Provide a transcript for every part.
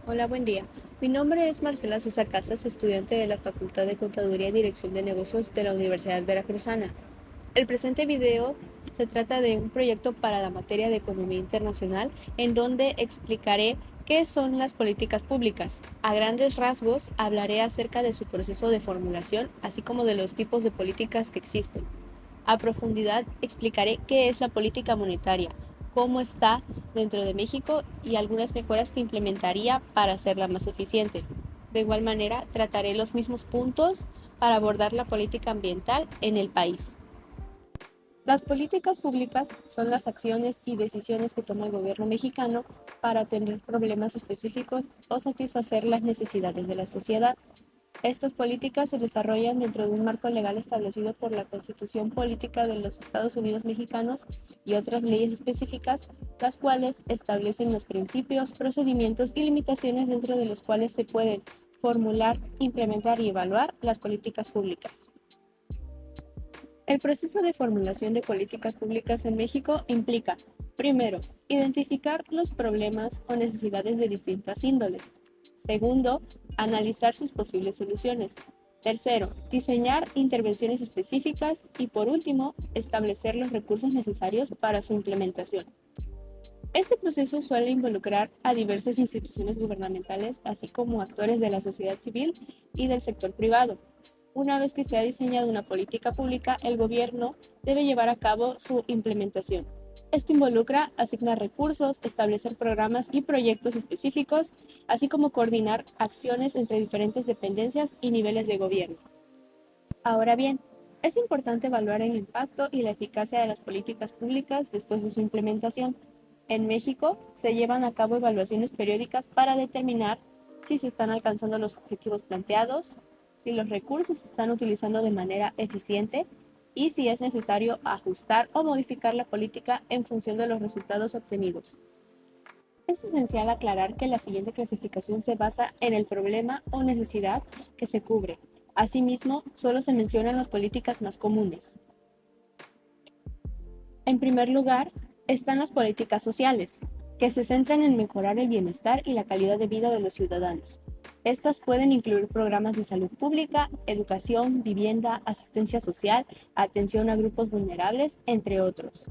Hola, buen día. Mi nombre es Marcela Sosa Casas, estudiante de la Facultad de Contaduría y Dirección de Negocios de la Universidad Veracruzana. El presente video se trata de un proyecto para la materia de Economía Internacional en donde explicaré qué son las políticas públicas. A grandes rasgos hablaré acerca de su proceso de formulación, así como de los tipos de políticas que existen. A profundidad explicaré qué es la política monetaria, cómo está dentro de México y algunas mejoras que implementaría para hacerla más eficiente. De igual manera, trataré los mismos puntos para abordar la política ambiental en el país. Las políticas públicas son las acciones y decisiones que toma el gobierno mexicano para atender problemas específicos o satisfacer las necesidades de la sociedad. Estas políticas se desarrollan dentro de un marco legal establecido por la Constitución Política de los Estados Unidos Mexicanos y otras leyes específicas, las cuales establecen los principios, procedimientos y limitaciones dentro de los cuales se pueden formular, implementar y evaluar las políticas públicas. El proceso de formulación de políticas públicas en México implica, primero, identificar los problemas o necesidades de distintas índoles. Segundo, analizar sus posibles soluciones. Tercero, diseñar intervenciones específicas y por último, establecer los recursos necesarios para su implementación. Este proceso suele involucrar a diversas instituciones gubernamentales, así como actores de la sociedad civil y del sector privado. Una vez que se ha diseñado una política pública, el gobierno debe llevar a cabo su implementación. Esto involucra asignar recursos, establecer programas y proyectos específicos, así como coordinar acciones entre diferentes dependencias y niveles de gobierno. Ahora bien, es importante evaluar el impacto y la eficacia de las políticas públicas después de su implementación. En México se llevan a cabo evaluaciones periódicas para determinar si se están alcanzando los objetivos planteados, si los recursos se están utilizando de manera eficiente y si es necesario ajustar o modificar la política en función de los resultados obtenidos. Es esencial aclarar que la siguiente clasificación se basa en el problema o necesidad que se cubre. Asimismo, solo se mencionan las políticas más comunes. En primer lugar, están las políticas sociales, que se centran en mejorar el bienestar y la calidad de vida de los ciudadanos. Estas pueden incluir programas de salud pública, educación, vivienda, asistencia social, atención a grupos vulnerables, entre otros.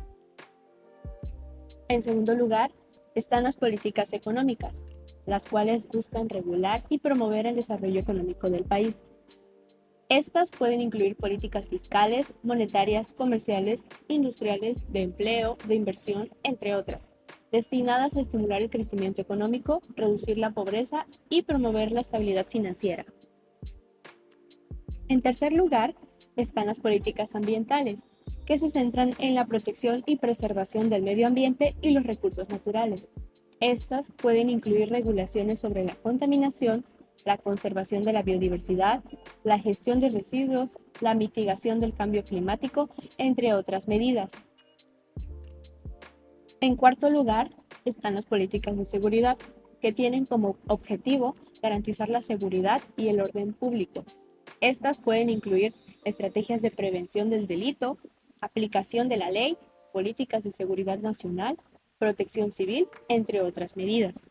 En segundo lugar, están las políticas económicas, las cuales buscan regular y promover el desarrollo económico del país. Estas pueden incluir políticas fiscales, monetarias, comerciales, industriales, de empleo, de inversión, entre otras, destinadas a estimular el crecimiento económico, reducir la pobreza y promover la estabilidad financiera. En tercer lugar, están las políticas ambientales, que se centran en la protección y preservación del medio ambiente y los recursos naturales. Estas pueden incluir regulaciones sobre la contaminación, la conservación de la biodiversidad, la gestión de residuos, la mitigación del cambio climático, entre otras medidas. En cuarto lugar, están las políticas de seguridad, que tienen como objetivo garantizar la seguridad y el orden público. Estas pueden incluir estrategias de prevención del delito, aplicación de la ley, políticas de seguridad nacional, protección civil, entre otras medidas.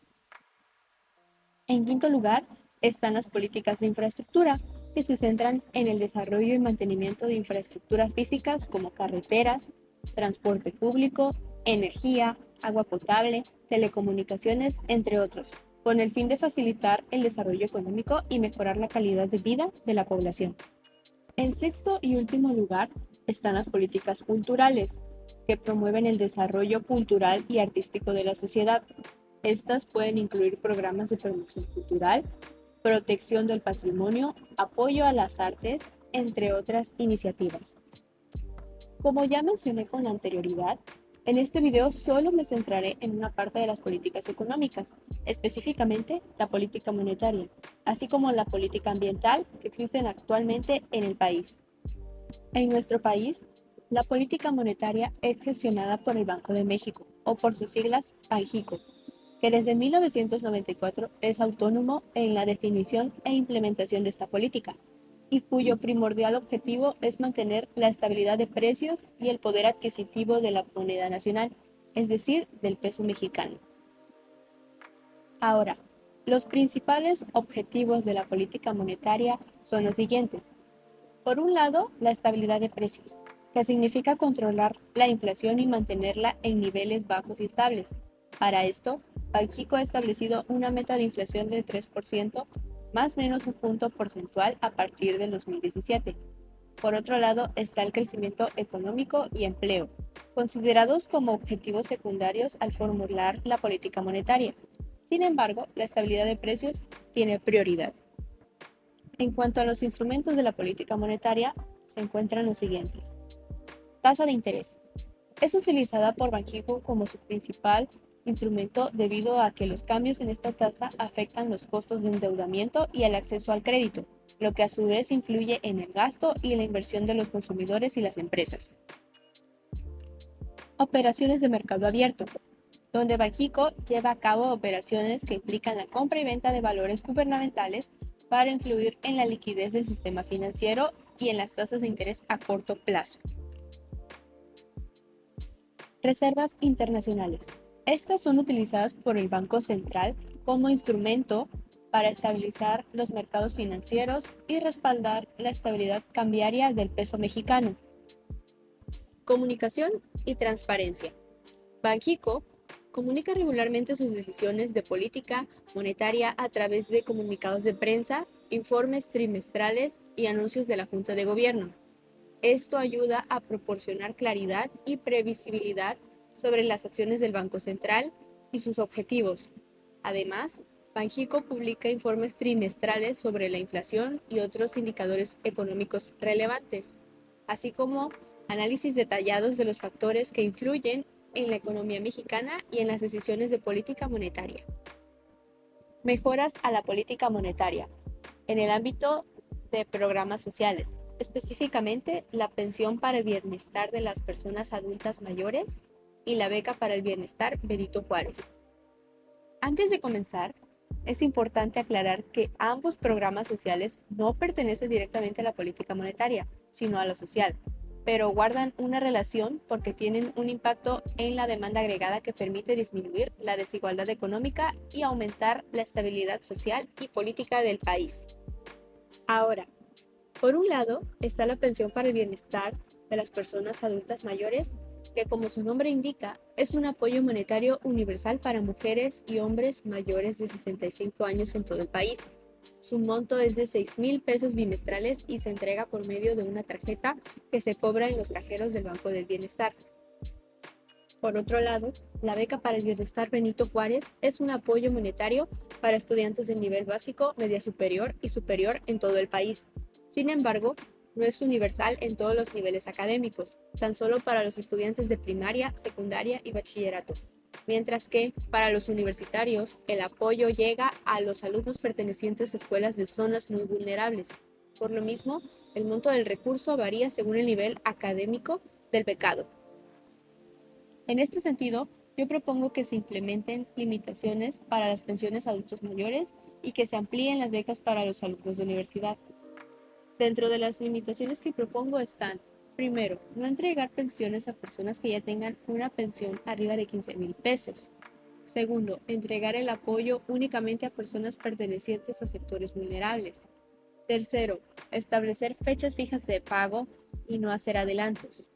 En quinto lugar, están las políticas de infraestructura, que se centran en el desarrollo y mantenimiento de infraestructuras físicas como carreteras, transporte público, energía, agua potable, telecomunicaciones, entre otros, con el fin de facilitar el desarrollo económico y mejorar la calidad de vida de la población. En sexto y último lugar están las políticas culturales, que promueven el desarrollo cultural y artístico de la sociedad. Estas pueden incluir programas de promoción cultural, protección del patrimonio, apoyo a las artes, entre otras iniciativas. Como ya mencioné con anterioridad, en este video solo me centraré en una parte de las políticas económicas, específicamente la política monetaria, así como la política ambiental que existen actualmente en el país. En nuestro país, la política monetaria es gestionada por el Banco de México, o por sus siglas Banxico, que desde 1994 es autónomo en la definición e implementación de esta política, y cuyo primordial objetivo es mantener la estabilidad de precios y el poder adquisitivo de la moneda nacional, es decir, del peso mexicano. Ahora, Los principales objetivos de la política monetaria son los siguientes. Por un lado, la estabilidad de precios, que significa controlar la inflación y mantenerla en niveles bajos y estables. Para esto, Banxico ha establecido una meta de inflación de 3%, más o menos un punto porcentual a partir del 2017. Por otro lado, está el crecimiento económico y empleo, considerados como objetivos secundarios al formular la política monetaria. Sin embargo, la estabilidad de precios tiene prioridad. En cuanto a los instrumentos de la política monetaria, se encuentran los siguientes. Tasa de interés. Es utilizada por Banxico como su principal instrumento debido a que los cambios en esta tasa afectan los costos de endeudamiento y el acceso al crédito, lo que a su vez influye en el gasto y la inversión de los consumidores y las empresas. Operaciones de mercado abierto, donde Banxico lleva a cabo operaciones que implican la compra y venta de valores gubernamentales para influir en la liquidez del sistema financiero y en las tasas de interés a corto plazo. Reservas internacionales. Estas son utilizadas por el Banco Central como instrumento para estabilizar los mercados financieros y respaldar la estabilidad cambiaria del peso mexicano. Comunicación y transparencia. Banxico comunica regularmente sus decisiones de política monetaria a través de comunicados de prensa, informes trimestrales y anuncios de la Junta de Gobierno. Esto ayuda a proporcionar claridad y previsibilidad sobre las acciones del Banco Central y sus objetivos. Además, Banxico publica informes trimestrales sobre la inflación y otros indicadores económicos relevantes, así como análisis detallados de los factores que influyen en la economía mexicana y en las decisiones de política monetaria. Mejoras a la política monetaria en el ámbito de programas sociales, específicamente la pensión para el bienestar de las personas adultas mayores y la beca para el bienestar Benito Juárez. Antes de comenzar, es importante aclarar que ambos programas sociales no pertenecen directamente a la política monetaria, sino a lo social, pero guardan una relación porque tienen un impacto en la demanda agregada que permite disminuir la desigualdad económica y aumentar la estabilidad social y política del país. Ahora, por un lado está la pensión para el bienestar de las personas adultas mayores, que como su nombre indica, es un apoyo monetario universal para mujeres y hombres mayores de 65 años en todo el país. Su monto es de 6,000 pesos bimestrales y se entrega por medio de una tarjeta que se cobra en los cajeros del Banco del Bienestar. Por otro lado, la beca para el bienestar Benito Juárez es un apoyo monetario para estudiantes de nivel básico, media superior y superior en todo el país. Sin embargo, no es universal en todos los niveles académicos, tan solo para los estudiantes de primaria, secundaria y bachillerato, mientras que para los universitarios el apoyo llega a los alumnos pertenecientes a escuelas de zonas muy vulnerables. Por lo mismo, el monto del recurso varía según el nivel académico del becado. En este sentido, yo propongo que se implementen limitaciones para las pensiones a adultos mayores y que se amplíen las becas para los alumnos de universidad. Dentro de las limitaciones que propongo están, primero, no entregar pensiones a personas que ya tengan una pensión arriba de 15,000 pesos. Segundo, entregar el apoyo únicamente a personas pertenecientes a sectores vulnerables. Tercero, establecer fechas fijas de pago y no hacer adelantos.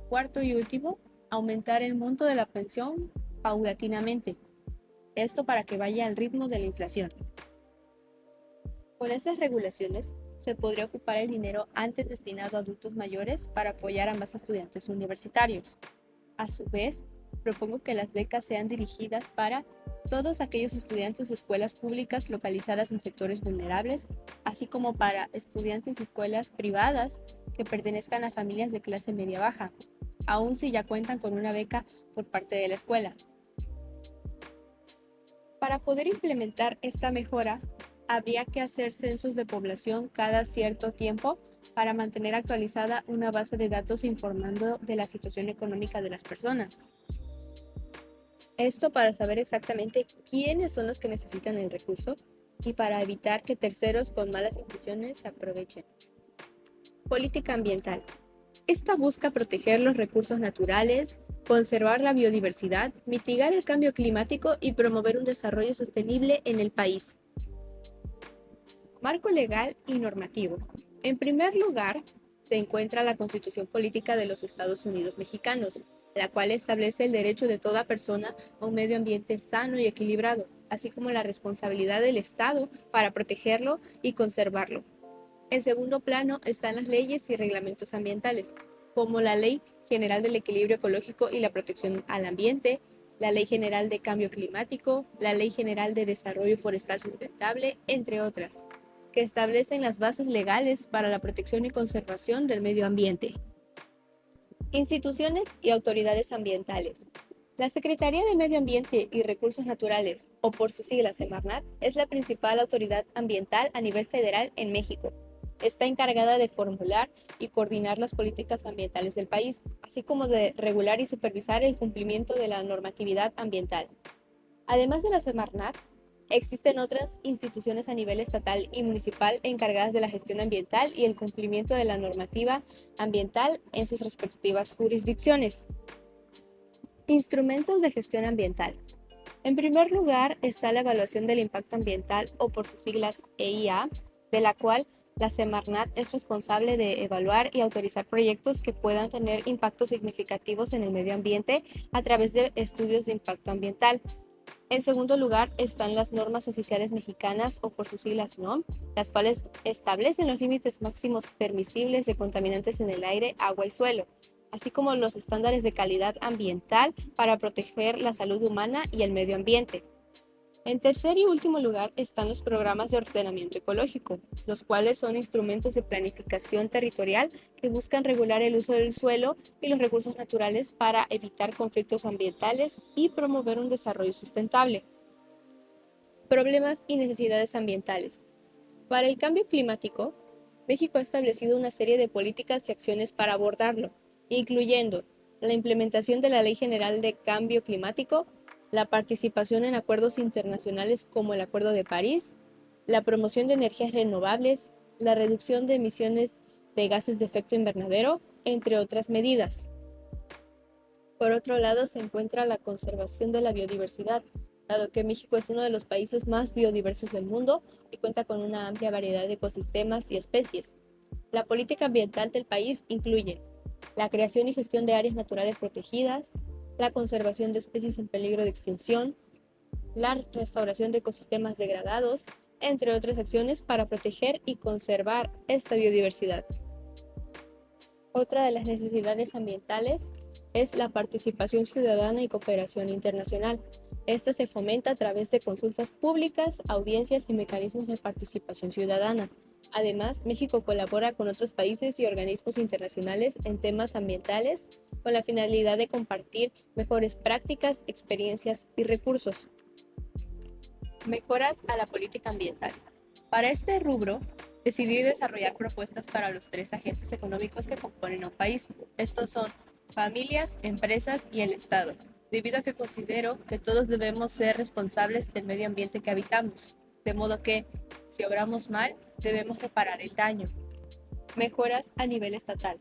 Cuarto y último, aumentar el monto de la pensión paulatinamente. Esto para que vaya al ritmo de la inflación. Con estas regulaciones, se podría ocupar el dinero antes destinado a adultos mayores para apoyar a más estudiantes universitarios. A su vez, propongo que las becas sean dirigidas para todos aquellos estudiantes de escuelas públicas localizadas en sectores vulnerables, así como para estudiantes de escuelas privadas que pertenezcan a familias de clase media-baja, aun si ya cuentan con una beca por parte de la escuela. Para poder implementar esta mejora, habría que hacer censos de población cada cierto tiempo para mantener actualizada una base de datos informando de la situación económica de las personas. Esto para saber exactamente quiénes son los que necesitan el recurso y para evitar que terceros con malas intenciones se aprovechen. Política ambiental. Esta busca proteger los recursos naturales, conservar la biodiversidad, mitigar el cambio climático y promover un desarrollo sostenible en el país. Marco legal y normativo. En primer lugar, se encuentra la Constitución Política de los Estados Unidos Mexicanos, la cual establece el derecho de toda persona a un medio ambiente sano y equilibrado, así como la responsabilidad del Estado para protegerlo y conservarlo. En segundo plano están las leyes y reglamentos ambientales, como la Ley General del Equilibrio Ecológico y la Protección al Ambiente, la Ley General de Cambio Climático, la Ley General de Desarrollo Forestal Sustentable, entre otras, que establecen las bases legales para la protección y conservación del medio ambiente. Instituciones y autoridades ambientales. La Secretaría de Medio Ambiente y Recursos Naturales, o por sus siglas Semarnat, es la principal autoridad ambiental a nivel federal en México. Está encargada de formular y coordinar las políticas ambientales del país, así como de regular y supervisar el cumplimiento de la normatividad ambiental. Además de la Semarnat, existen otras instituciones a nivel estatal y municipal encargadas de la gestión ambiental y el cumplimiento de la normativa ambiental en sus respectivas jurisdicciones. Instrumentos de gestión ambiental. En primer lugar está la evaluación del impacto ambiental, o por sus siglas EIA, de la cual la Semarnat es responsable de evaluar y autorizar proyectos que puedan tener impactos significativos en el medio ambiente a través de estudios de impacto ambiental. En segundo lugar están las normas oficiales mexicanas, o por sus siglas NOM, las cuales establecen los límites máximos permisibles de contaminantes en el aire, agua y suelo, así como los estándares de calidad ambiental para proteger la salud humana y el medio ambiente. En tercer y último lugar están los programas de ordenamiento ecológico, los cuales son instrumentos de planificación territorial que buscan regular el uso del suelo y los recursos naturales para evitar conflictos ambientales y promover un desarrollo sustentable. Problemas y necesidades ambientales. Para el cambio climático, México ha establecido una serie de políticas y acciones para abordarlo, incluyendo la implementación de la Ley General de Cambio Climático, la participación en acuerdos internacionales como el Acuerdo de París, la promoción de energías renovables, la reducción de emisiones de gases de efecto invernadero, entre otras medidas. Por otro lado, se encuentra la conservación de la biodiversidad, dado que México es uno de los países más biodiversos del mundo y cuenta con una amplia variedad de ecosistemas y especies. La política ambiental del país incluye la creación y gestión de áreas naturales protegidas, la conservación de especies en peligro de extinción, la restauración de ecosistemas degradados, entre otras acciones para proteger y conservar esta biodiversidad. Otra de las necesidades ambientales es la participación ciudadana y cooperación internacional. Esta se fomenta a través de consultas públicas, audiencias y mecanismos de participación ciudadana. Además, México colabora con otros países y organismos internacionales en temas ambientales con la finalidad de compartir mejores prácticas, experiencias y recursos. Mejoras a la política ambiental. Para este rubro, decidí desarrollar propuestas para los tres agentes económicos que componen a un país. Estos son familias, empresas y el Estado, debido a que considero que todos debemos ser responsables del medio ambiente que habitamos, de modo que, si obramos mal, debemos reparar el daño. Mejoras a nivel estatal.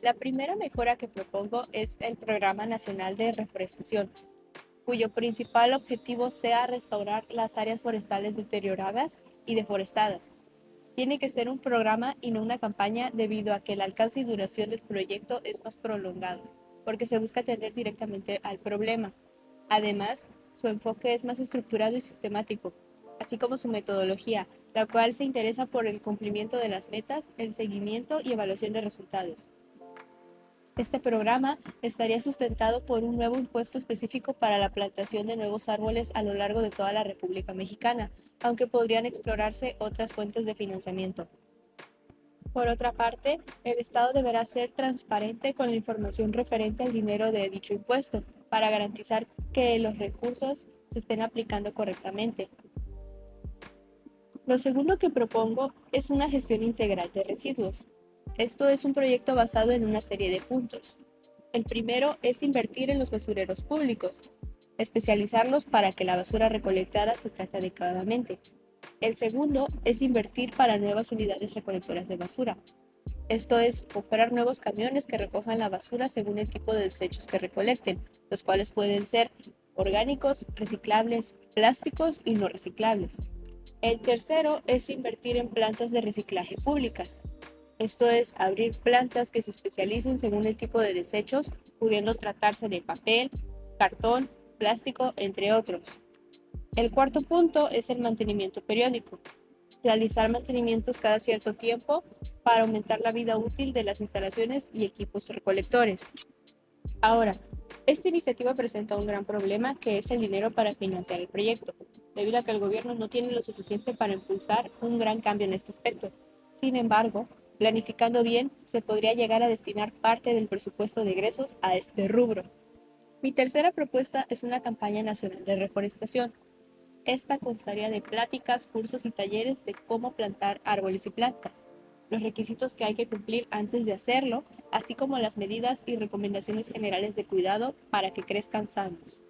La primera mejora que propongo es el Programa Nacional de Reforestación, cuyo principal objetivo sea restaurar las áreas forestales deterioradas y deforestadas. Tiene que ser un programa y no una campaña debido a que el alcance y duración del proyecto es más prolongado, porque se busca atender directamente al problema. Además, su enfoque es más estructurado y sistemático, así como su metodología, la cual se interesa por el cumplimiento de las metas, el seguimiento y evaluación de resultados. Este programa estaría sustentado por un nuevo impuesto específico para la plantación de nuevos árboles a lo largo de toda la República Mexicana, aunque podrían explorarse otras fuentes de financiamiento. Por otra parte, el Estado deberá ser transparente con la información referente al dinero de dicho impuesto, para garantizar que los recursos se estén aplicando correctamente. Lo segundo que propongo es una gestión integral de residuos. Esto es un proyecto basado en una serie de puntos. El primero es invertir en los basureros públicos, especializarlos para que la basura recolectada se trate adecuadamente. El segundo es invertir para nuevas unidades recolectoras de basura. Esto es, comprar nuevos camiones que recojan la basura según el tipo de desechos que recolecten, los cuales pueden ser orgánicos, reciclables, plásticos y no reciclables. El tercero es invertir en plantas de reciclaje públicas. Esto es, abrir plantas que se especialicen según el tipo de desechos, pudiendo tratarse de papel, cartón, plástico, entre otros. El cuarto punto es el mantenimiento periódico. Realizar mantenimientos cada cierto tiempo para aumentar la vida útil de las instalaciones y equipos recolectores. Ahora, esta iniciativa presenta un gran problema que es el dinero para financiar el proyecto, debido a que el gobierno no tiene lo suficiente para impulsar un gran cambio en este aspecto. Sin embargo, planificando bien, se podría llegar a destinar parte del presupuesto de egresos a este rubro. Mi tercera propuesta es una campaña nacional de reforestación. Esta constaría de pláticas, cursos y talleres de cómo plantar árboles y plantas, los requisitos que hay que cumplir antes de hacerlo, así como las medidas y recomendaciones generales de cuidado para que crezcan sanos.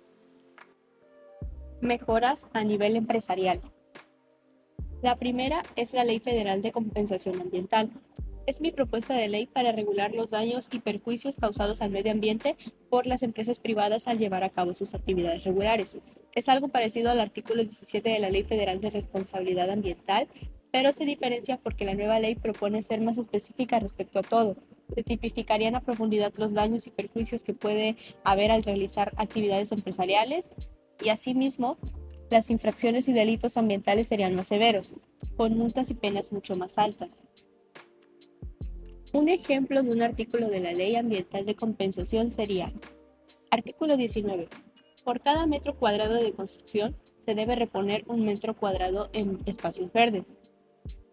Mejoras a nivel empresarial. La primera es la Ley Federal de Compensación Ambiental. Es mi propuesta de ley para regular los daños y perjuicios causados al medio ambiente por las empresas privadas al llevar a cabo sus actividades regulares. Es algo parecido al artículo 17 de la Ley Federal de Responsabilidad Ambiental, pero se diferencia porque la nueva ley propone ser más específica respecto a todo. Se tipificarían a profundidad los daños y perjuicios que puede haber al realizar actividades empresariales y asimismo las infracciones y delitos ambientales serían más severos, con multas y penas mucho más altas. Un ejemplo de un artículo de la Ley Ambiental de Compensación sería: artículo 19. Por cada metro cuadrado de construcción se debe reponer un metro cuadrado en espacios verdes.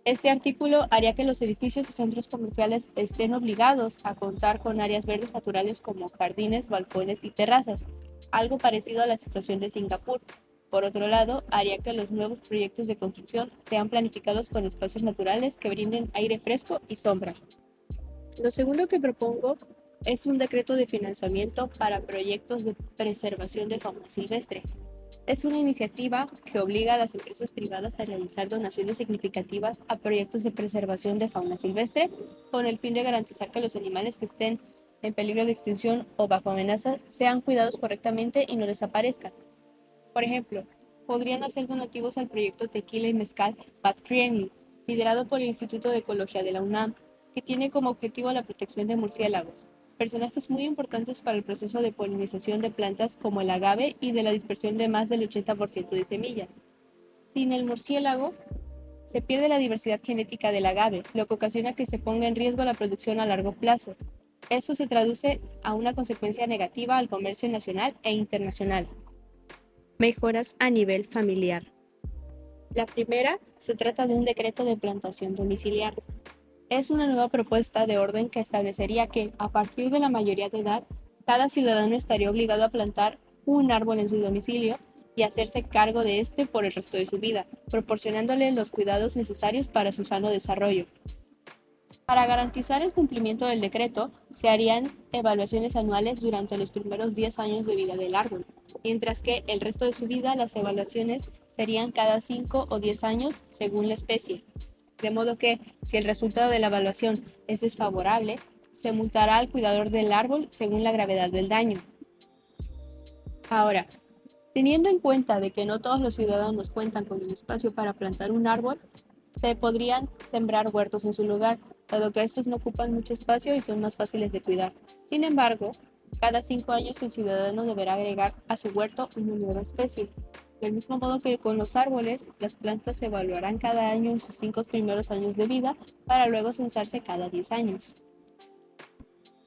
Este artículo haría que los edificios y centros comerciales estén obligados a contar con áreas verdes naturales como jardines, balcones y terrazas, algo parecido a la situación de Singapur. Por otro lado, haría que los nuevos proyectos de construcción sean planificados con espacios naturales que brinden aire fresco y sombra. Lo segundo que propongo es un decreto de financiamiento para proyectos de preservación de fauna silvestre. Es una iniciativa que obliga a las empresas privadas a realizar donaciones significativas a proyectos de preservación de fauna silvestre con el fin de garantizar que los animales que estén en peligro de extinción o bajo amenaza sean cuidados correctamente y no desaparezcan. Por ejemplo, podrían hacer donativos al proyecto Tequila y Mezcal Pet Friendly, liderado por el Instituto de Ecología de la UNAM, que tiene como objetivo la protección de murciélagos, personajes muy importantes para el proceso de polinización de plantas como el agave y de la dispersión de más del 80% de semillas. Sin el murciélago, se pierde la diversidad genética del agave, lo que ocasiona que se ponga en riesgo la producción a largo plazo. Esto se traduce a una consecuencia negativa al comercio nacional e internacional. Mejoras a nivel familiar. La primera se trata de un decreto de plantación domiciliar. Es una nueva propuesta de orden que establecería que, a partir de la mayoría de edad, cada ciudadano estaría obligado a plantar un árbol en su domicilio y hacerse cargo de este por el resto de su vida, proporcionándole los cuidados necesarios para su sano desarrollo. Para garantizar el cumplimiento del decreto, se harían evaluaciones anuales durante los primeros 10 años de vida del árbol, mientras que el resto de su vida las evaluaciones serían cada 5 o 10 años según la especie. De modo que, si el resultado de la evaluación es desfavorable, se multará al cuidador del árbol según la gravedad del daño. Ahora, teniendo en cuenta de que no todos los ciudadanos cuentan con el espacio para plantar un árbol, se podrían sembrar huertos en su lugar, dado que estos no ocupan mucho espacio y son más fáciles de cuidar. Sin embargo, cada 5 años el ciudadano deberá agregar a su huerto una nueva especie. Del mismo modo que con los árboles, las plantas se evaluarán cada año en sus 5 primeros años de vida para luego censarse cada 10 años.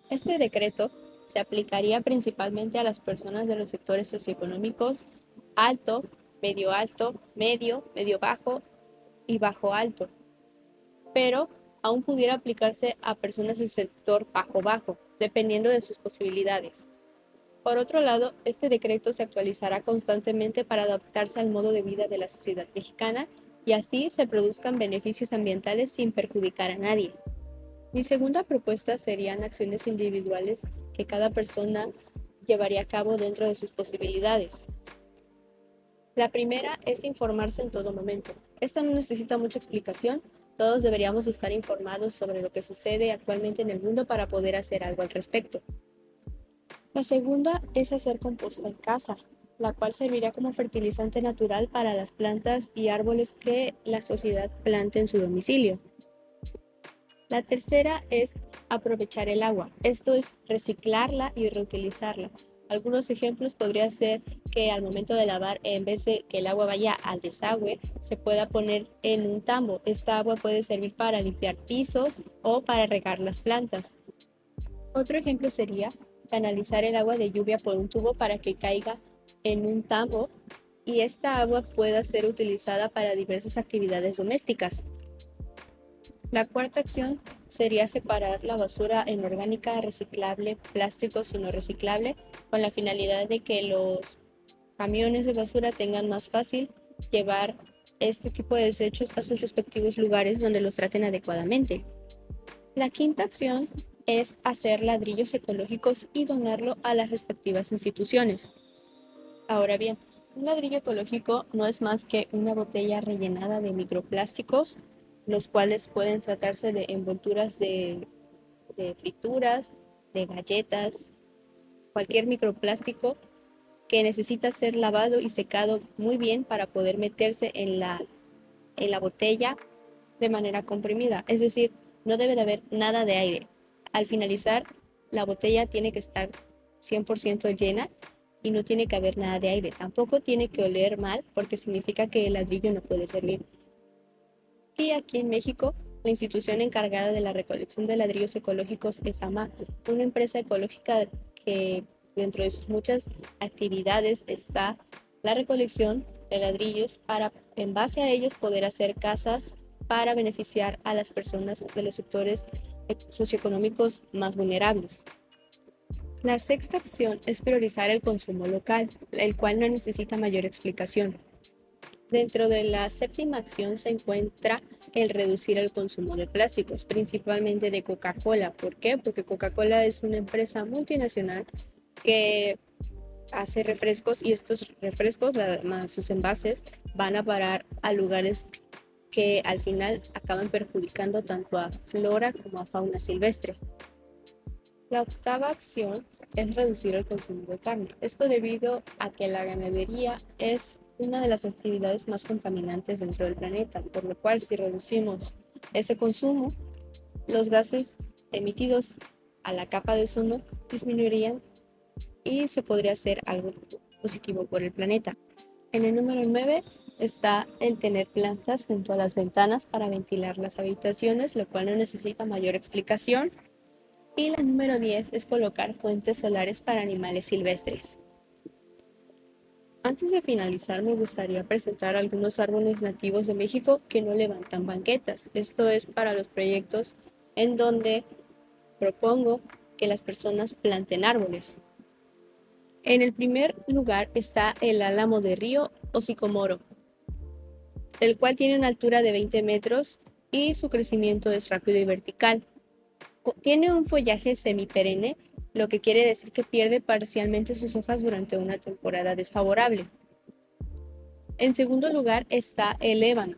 Este decreto se aplicaría principalmente a las personas de los sectores socioeconómicos alto, medio, medio bajo y bajo alto, pero aún pudiera aplicarse a personas del sector bajo, dependiendo de sus posibilidades. Por otro lado, este decreto se actualizará constantemente para adaptarse al modo de vida de la sociedad mexicana y así se produzcan beneficios ambientales sin perjudicar a nadie. Mi segunda propuesta serían acciones individuales que cada persona llevaría a cabo dentro de sus posibilidades. La primera es informarse en todo momento. Esta no necesita mucha explicación, Todos deberíamos estar informados sobre lo que sucede actualmente en el mundo para poder hacer algo al respecto. La segunda es hacer composta en casa, la cual serviría como fertilizante natural para las plantas y árboles que la sociedad plante en su domicilio. La tercera es aprovechar el agua, esto es reciclarla y reutilizarla. Algunos ejemplos podría ser que al momento de lavar, en vez de que el agua vaya al desagüe, se pueda poner en un tambo. Esta agua puede servir para limpiar pisos o para regar las plantas. Otro ejemplo sería canalizar el agua de lluvia por un tubo para que caiga en un tambo y esta agua pueda ser utilizada para diversas actividades domésticas. La cuarta acción sería separar la basura en orgánica, reciclable, plásticos y no reciclable, con la finalidad de que los camiones de basura tengan más fácil llevar este tipo de desechos a sus respectivos lugares donde los traten adecuadamente. La quinta acción es hacer ladrillos ecológicos y donarlo a las respectivas instituciones. Ahora bien, un ladrillo ecológico no es más que una botella rellenada de microplásticos, los cuales pueden tratarse de envolturas de frituras, de galletas, cualquier microplástico que necesita ser lavado y secado muy bien para poder meterse en la botella de manera comprimida. Es decir, no debe de haber nada de aire. Al finalizar, la botella tiene que estar 100% llena y no tiene que haber nada de aire. Tampoco tiene que oler mal porque significa que el ladrillo no puede servir. Y aquí en México, la institución encargada de la recolección de ladrillos ecológicos es AMA, una empresa ecológica que dentro de sus muchas actividades está la recolección de ladrillos para, en base a ellos, poder hacer casas para beneficiar a las personas de los sectores socioeconómicos más vulnerables. La sexta acción es priorizar el consumo local, el cual no necesita mayor explicación. Dentro de la séptima acción se encuentra el reducir el consumo de plásticos, principalmente de Coca-Cola. ¿Por qué? Porque Coca-Cola es una empresa multinacional que hace refrescos y estos refrescos, más sus envases, van a parar a lugares que al final acaban perjudicando tanto a flora como a fauna silvestre. La octava acción es reducir el consumo de carne. Esto debido a que la ganadería es una de las actividades más contaminantes dentro del planeta, por lo cual si reducimos ese consumo, los gases emitidos a la capa de ozono disminuirían y se podría hacer algo positivo por el planeta. En el número 9 está el tener plantas junto a las ventanas para ventilar las habitaciones, lo cual no necesita mayor explicación. Y la número 10 es colocar fuentes solares para animales silvestres. Antes de finalizar, me gustaría presentar algunos árboles nativos de México que no levantan banquetas. Esto es para los proyectos en donde propongo que las personas planten árboles. En el primer lugar está el álamo de río o sicomoro, el cual tiene una altura de 20 metros y su crecimiento es rápido y vertical. Tiene un follaje semiperenne, lo que quiere decir que pierde parcialmente sus hojas durante una temporada desfavorable. En segundo lugar está el ébano,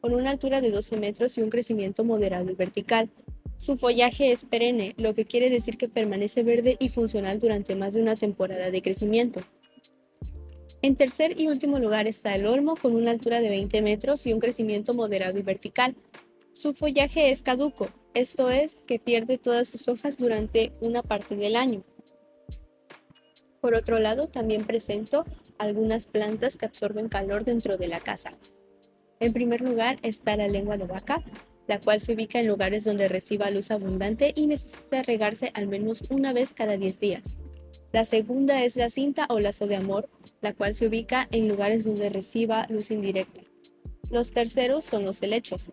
con una altura de 12 metros y un crecimiento moderado y vertical. Su follaje es perenne, lo que quiere decir que permanece verde y funcional durante más de una temporada de crecimiento. En tercer y último lugar está el olmo, con una altura de 20 metros y un crecimiento moderado y vertical. Su follaje es caduco, esto es, que pierde todas sus hojas durante una parte del año. Por otro lado, también presento algunas plantas que absorben calor dentro de la casa. En primer lugar está la lengua de vaca, la cual se ubica en lugares donde reciba luz abundante y necesita regarse al menos una vez cada 10 días. La segunda es la cinta o lazo de amor, la cual se ubica en lugares donde reciba luz indirecta. Los terceros son los helechos,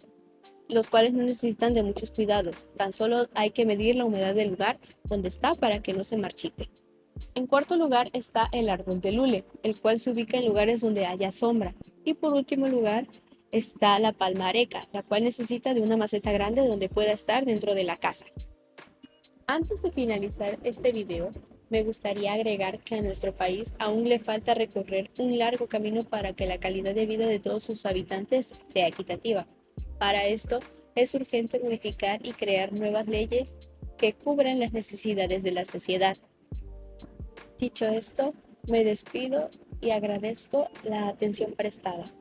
los cuales no necesitan de muchos cuidados, tan solo hay que medir la humedad del lugar donde está para que no se marchite. En cuarto lugar está el árbol de lule, el cual se ubica en lugares donde haya sombra. Y por último lugar está la palma areca, la cual necesita de una maceta grande donde pueda estar dentro de la casa. Antes de finalizar este video, me gustaría agregar que a nuestro país aún le falta recorrer un largo camino para que la calidad de vida de todos sus habitantes sea equitativa. Para esto, es urgente modificar y crear nuevas leyes que cubran las necesidades de la sociedad. Dicho esto, me despido y agradezco la atención prestada.